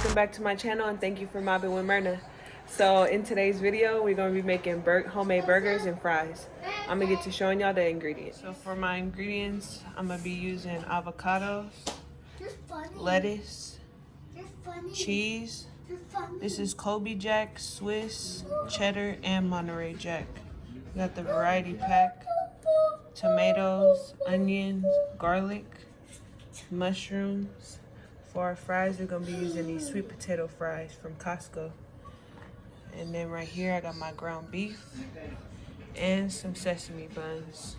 welcome back to my channel and thank you for mobbing with Myrna. So in today's video, we're going to be making homemade burgers and fries. I'm going to get to showing y'all the ingredients. So for my ingredients, I'm going to be using avocados, lettuce, cheese. This is Kobe Jack, Swiss, cheddar, and Monterey Jack. We got the variety pack, tomatoes, onions, garlic, mushrooms. For our fries, we're gonna be using these sweet potato fries from Costco. And then right here, I got my ground beef and some sesame buns.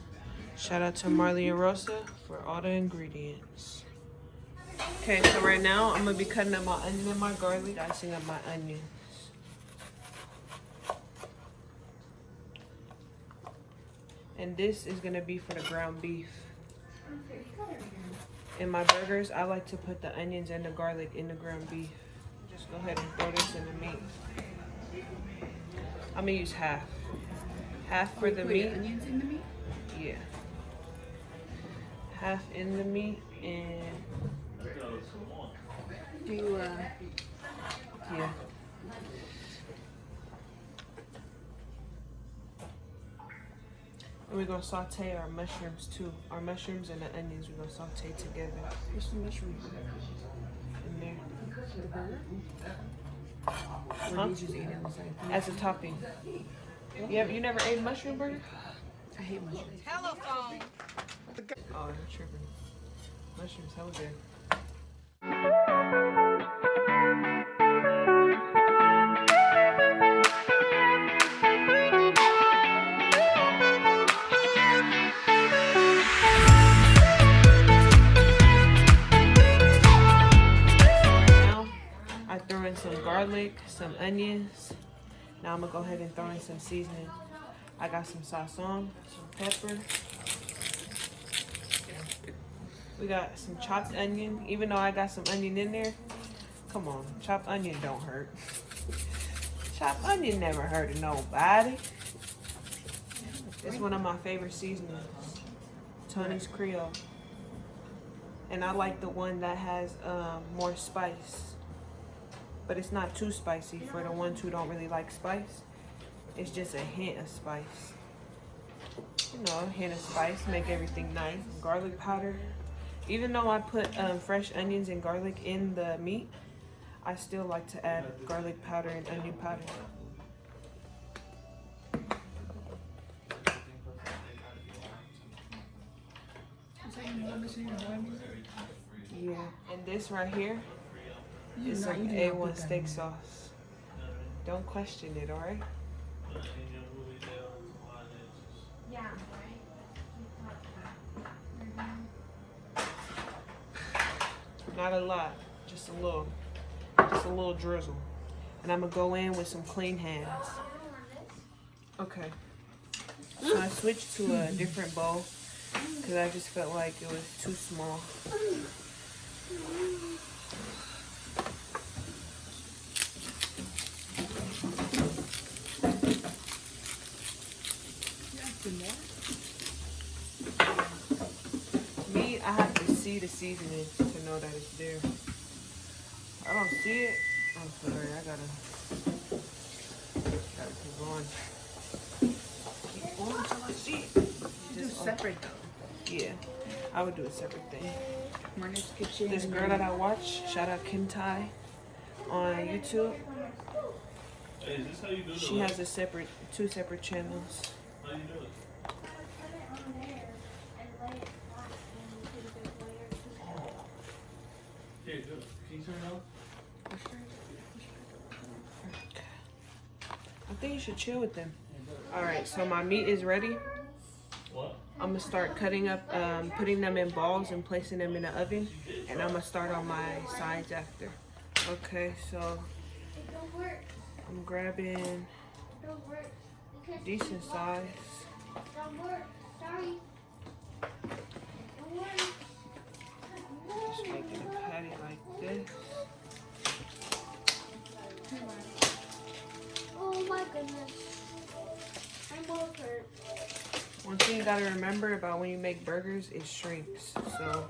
Shout out to Marley and Rosa for all the ingredients. Okay, so right now, I'm gonna be cutting up my onion and my garlic, dicing up my onions. And this is gonna be for the ground beef. In my burgers, I like to put the onions and the garlic in the ground beef. Just go ahead and throw this in the meat. I'm gonna use half. Half for the meat. Onions in the meat? Yeah. Half in the meat and... Do you, Yeah. And we're gonna saute our mushrooms too. Our mushrooms and the onions we're gonna saute together. Where's the mushrooms? In there. For the burger? Huh? Or did you just eat it on the side? As a topping. You never ate mushroom burger? I hate mushrooms. Telephone. Oh, you're tripping. Mushrooms, hella good. Some garlic, some onions. Now I'm gonna go ahead and throw in some seasoning. I got some sazon, some pepper. We got some chopped onion. Even though I got some onion in there, come on, chopped onion don't hurt. Chopped onion never hurted nobody. It's one of my favorite seasonings, Tony's Creole. And I like the one that has more spice. But it's not too spicy for the ones who don't really like spice. It's just a hint of spice. You know, a hint of spice, make everything nice. Garlic powder. Even though I put fresh onions and garlic in the meat, I still like to add garlic powder and onion powder. Yeah, and this right here, it's some A1 steak sauce. Don't question it, alright? Yeah. Not a lot, just a little drizzle. And I'm gonna go in with some clean hands. Okay. So I switched to a different bowl because I just felt like it was too small. Me, I have to see the seasoning to know that it's there. I don't see it. I'm sorry, I gotta keep going. Keep going until I see it. You do separate though. Yeah, I would do a separate thing. Myrna's Kitchen. This girl that I watch, shout out Kim Tai on YouTube. Hey, is this how you do the She has two separate channels. How you do it? Here, do it. Can you turn it off? I think you should chill with them. Alright, so my meat is ready. What? I'm gonna start cutting up, putting them in balls and placing them in the oven. And I'm gonna start on my sides after. Okay, so I'm grabbing decent size. Just making a patty like this. Oh my goodness. I'm both hurt. One thing you gotta remember about when you make burgers, it shrinks. So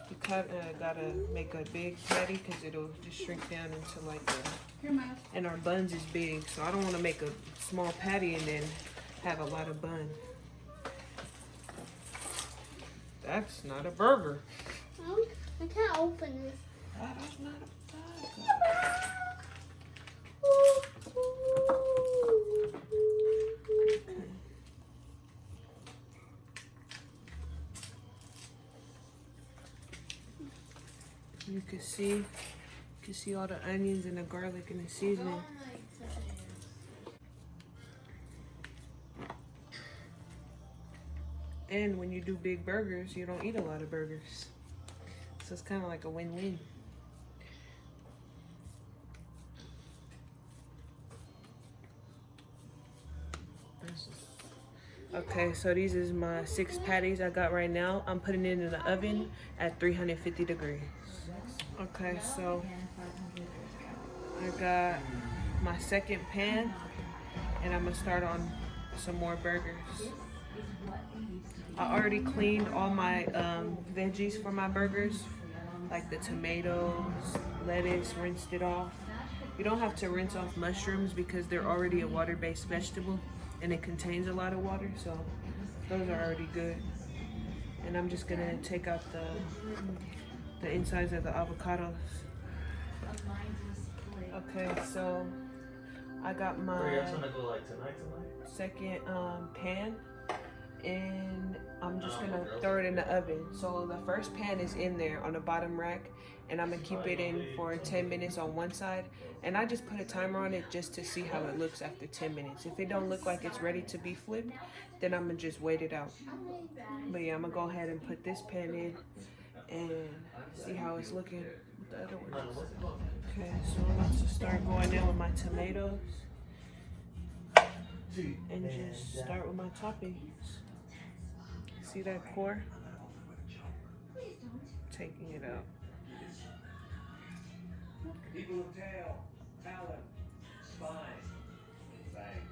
you gotta make a big patty because it'll just shrink down into like a. Here, Miles. And our buns is big, so I don't want to make a small patty and then have a lot of bun. That's not a burger. I can't open this. That is not a burger. You can see all the onions and the garlic and the seasoning. And when you do big burgers, you don't eat a lot of burgers. So it's kind of like a win-win. Okay, so these is my 6 patties I got right now. I'm putting it in the oven at 350 degrees. Okay, so I got my second pan and I'm gonna start on some more burgers. I already cleaned all my veggies for my burgers, like the tomatoes, lettuce, rinsed it off. You don't have to rinse off mushrooms because they're already a water-based vegetable and it contains a lot of water, so those are already good. And I'm just gonna take out the insides of the avocados. Okay, so I got my second pan, and I'm just gonna throw it in the oven. So the first pan is in there on the bottom rack, and I'm gonna keep it in for 10 minutes on one side. And I just put a timer on it just to see how it looks after 10 minutes. If it don't look like it's ready to be flipped, then I'm gonna just wait it out. But yeah, I'm gonna go ahead and put this pan in and see how it's looking with the other ones. Okay, so I'm about to start going in with my tomatoes and just start with my toppings. See that core? Taking it out. People of tail, talent, spine, fang.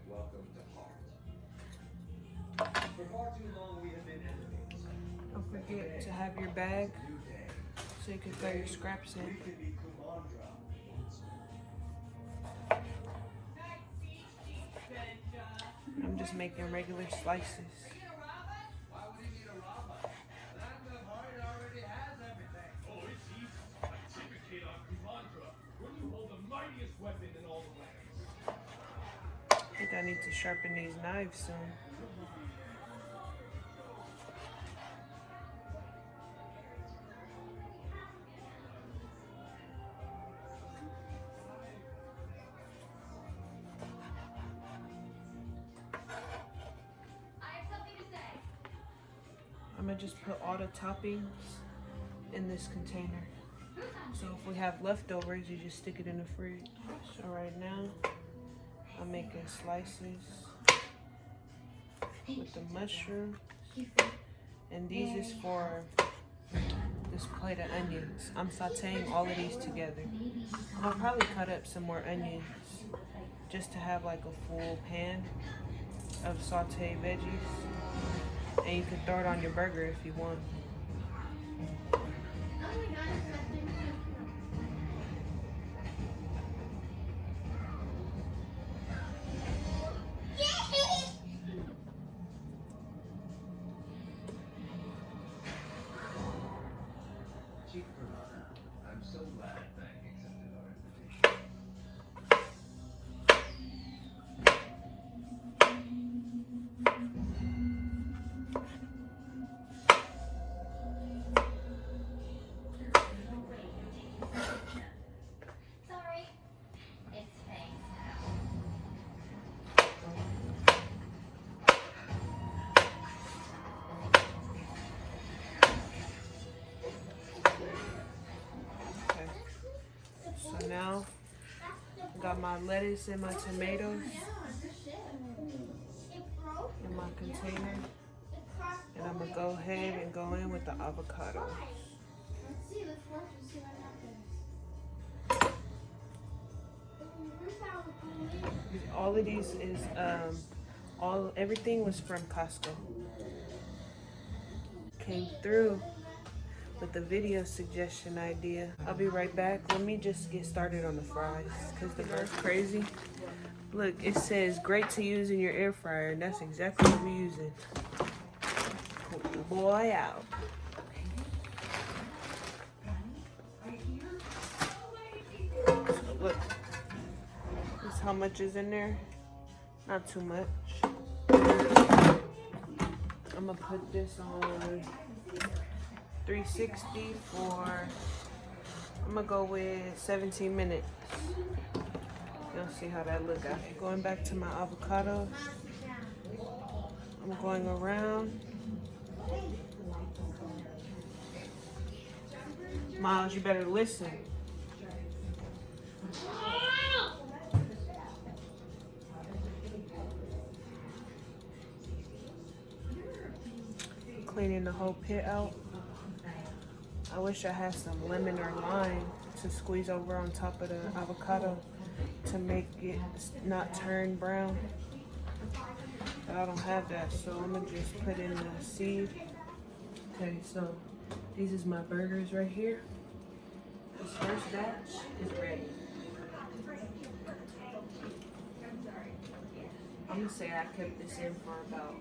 Welcome to heart. For far too long we have been enemies. Don't forget to have your bag so you can throw your scraps in. I'm just making regular slices. I think I need to sharpen these knives soon. I'm gonna just put all the toppings in this container. So if we have leftovers, you just stick it in the fridge. So right now, I'm making slices with the mushrooms. And these is for this plate of onions. I'm sauteing all of these together. I'll probably cut up some more onions just to have like a full pan of sauteed veggies. And you can throw it on your burger if you want. I'm so glad Bank accepted our invitation. Sorry, it's fake. Okay. So now I got my lettuce and my tomatoes in my container. And I'm gonna go ahead and go in with the avocado. Let's see, let's watch and see what happens. All of these is everything was from Costco. Came through with the video suggestion idea. I'll be right back. Let me just get started on the fries because the bird's crazy. Look, it says great to use in your air fryer, and that's exactly what we're using. Pull the boy out. So look, this is how much is in there. Not too much. I'm gonna put this on 360 for, I'm gonna go with 17 minutes. You'll see how that look after. Going back to my avocados. I'm going around. Miles, you better listen. Cleaning the whole pit out. I wish I had some lemon or lime to squeeze over on top of the avocado to make it not turn brown. But I don't have that, so I'm gonna just put in the seed. Okay, so these is my burgers right here. This first batch is ready. I'm gonna say I kept this in for about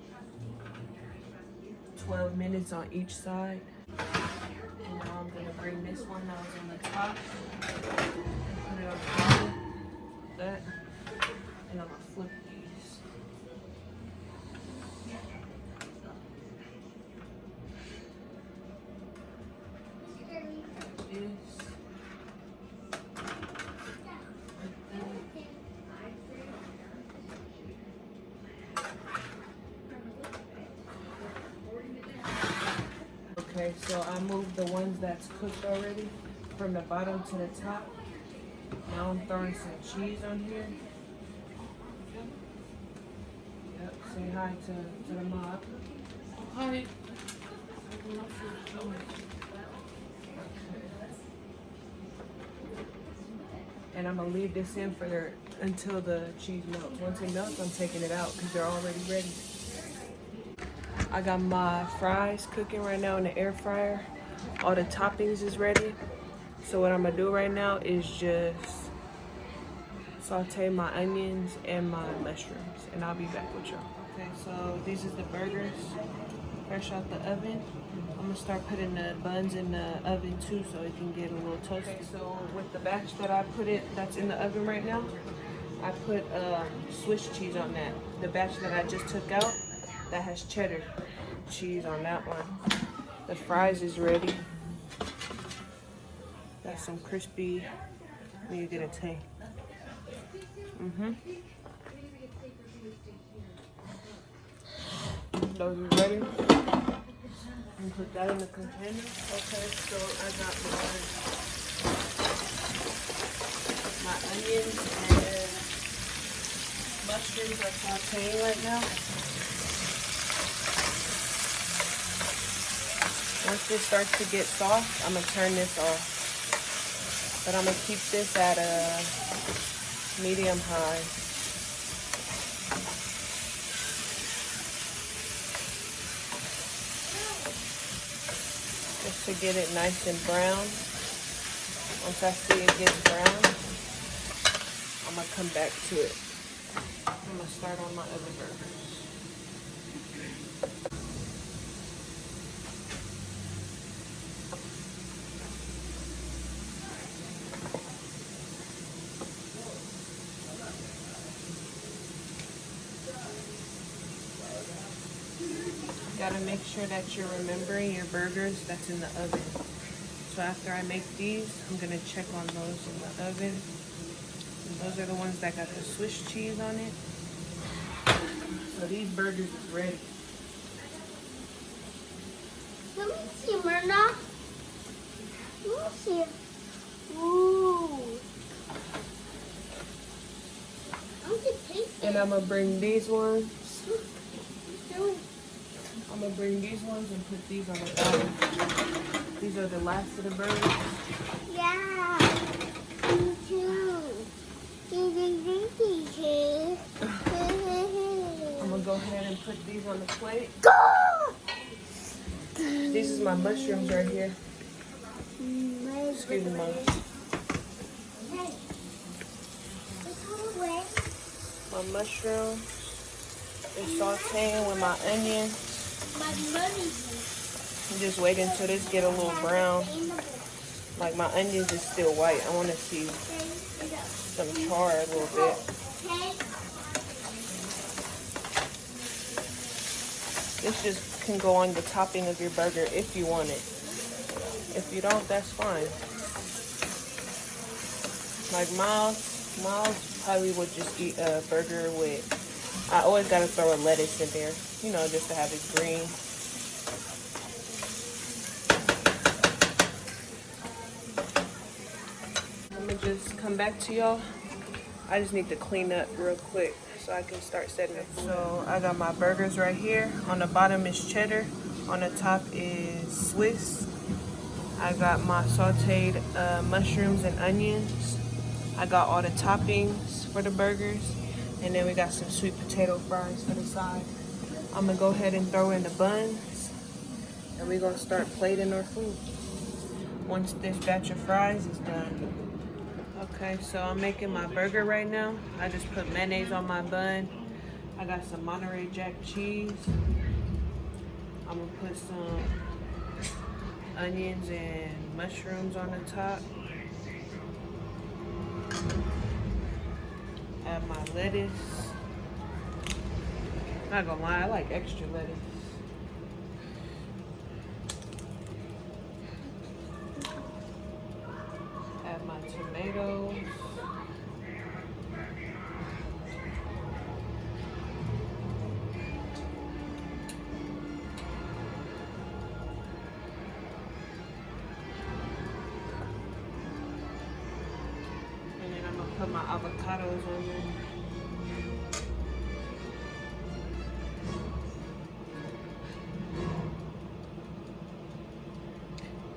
12 minutes on each side. And now I'm gonna bring this one that was on the top and put it on the bottom. That. And I'm gonna flip these. This. Okay, so I moved the ones that's cooked already from the bottom to the top. Now I'm throwing some cheese on here. Yep, say hi to the mob. Hi. And I'm gonna leave this in for until the cheese melts. Once it melts, I'm taking it out because they're already ready. I got my fries cooking right now in the air fryer. All the toppings is ready. So what I'm gonna do right now is just saute my onions and my mushrooms, and I'll be back with y'all. Okay, so these is the burgers, fresh out the oven. I'm gonna start putting the buns in the oven too, so it can get a little toasty. Okay, so with the batch that I put that's in the oven right now, I put Swiss cheese on that. The batch that I just took out, that has cheddar cheese on that one. The fries is ready. Got some crispy, let me get a taste. Those are ready. And put that in the container. Okay, so I got my onions and mushrooms are sauteing right now. Once this starts to get soft, I'm gonna turn this off. But I'm gonna keep this at a medium high. Just to get it nice and brown. Once I see it gets brown, I'm gonna come back to it. I'm gonna start on my other burgers. Gotta make sure that you're remembering your burgers that's in the oven. So after I make these, I'm gonna check on those in the oven. And those are the ones that got the Swiss cheese on it. So these burgers is ready. Let me see, Myrna. Let me see. Ooh. I'm gonna taste it. And I'm gonna bring these ones. I'm gonna bring these ones and put these on the bottom. These are the last of the burgers. Yeah. Me too. I'm gonna go ahead and put these on the plate. Go! This is my mushrooms right here. Excuse me, Mom. Hey. It's all away. My mushroom is sauteing with my onion. My money's I'm just waiting until this get a little brown. Like my onions is still white. I want to see some char a little bit. This just can go on the topping of your burger if you want it. If you don't, that's fine. Like Miles probably would just eat a burger with, I always gotta throw a lettuce in there, you know, just to have it green. I'm gonna just come back to y'all. I just need to clean up real quick so I can start setting it. So I got my burgers right here. On the bottom is cheddar. On the top is Swiss. I got my sauteed mushrooms and onions. I got all the toppings for the burgers. And then we got some sweet potato fries for the side. I'm gonna go ahead and throw in the buns. And we're gonna start plating our food once this batch of fries is done. Okay, so I'm making my burger right now. I just put mayonnaise on my bun. I got some Monterey Jack cheese. I'm gonna put some onions and mushrooms on the top. Add my lettuce. Not gonna lie, I like extra lettuce. Add my tomatoes. And then I'm gonna put my avocados on there.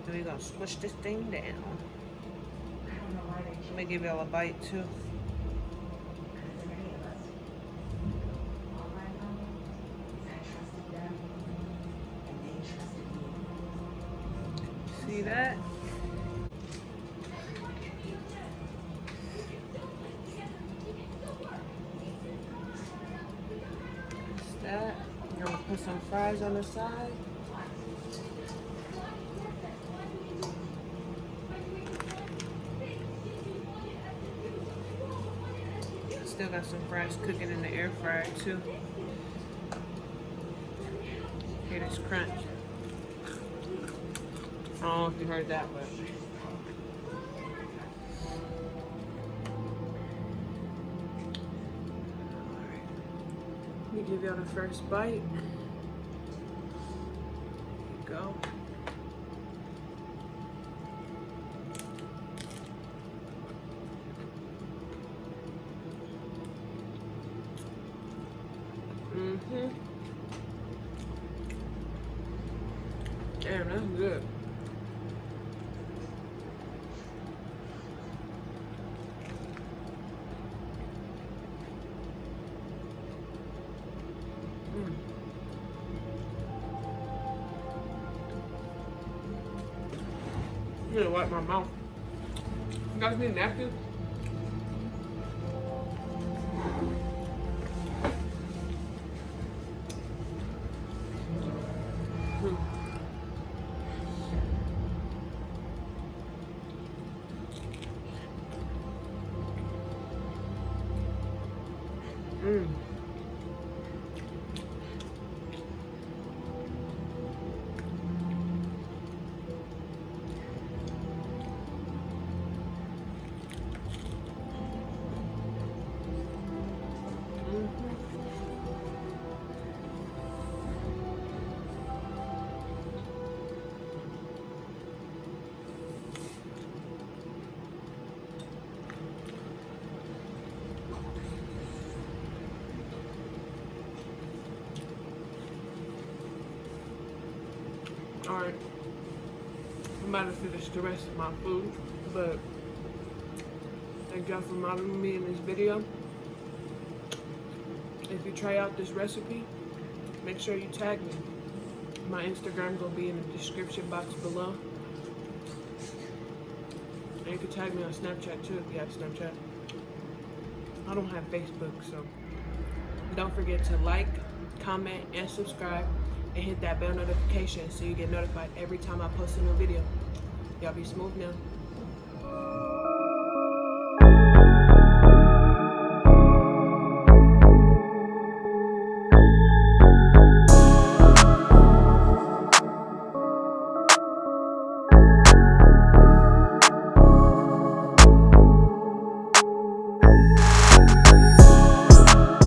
Then we're gonna squish this thing down. Let me give y'all a bite too. See that? That's that. I'm gonna put some fries on the side. Still got some fries cooking in the air fryer too. Hear this crunch. I don't know if you heard that, but let me give y'all the first bite. There you go. Damn, that's good. I'm gonna wipe my mouth. You guys need napkins? Alright, I'm about to finish the rest of my food, but thank y'all for mobbing me in this video. If you try out this recipe, make sure you tag me. My Instagram will be in the description box below. And you can tag me on Snapchat too if you have Snapchat. I don't have Facebook, so don't forget to like, comment, and subscribe, and hit that bell notification so you get notified every time I post a new video. Y'all be smooth now.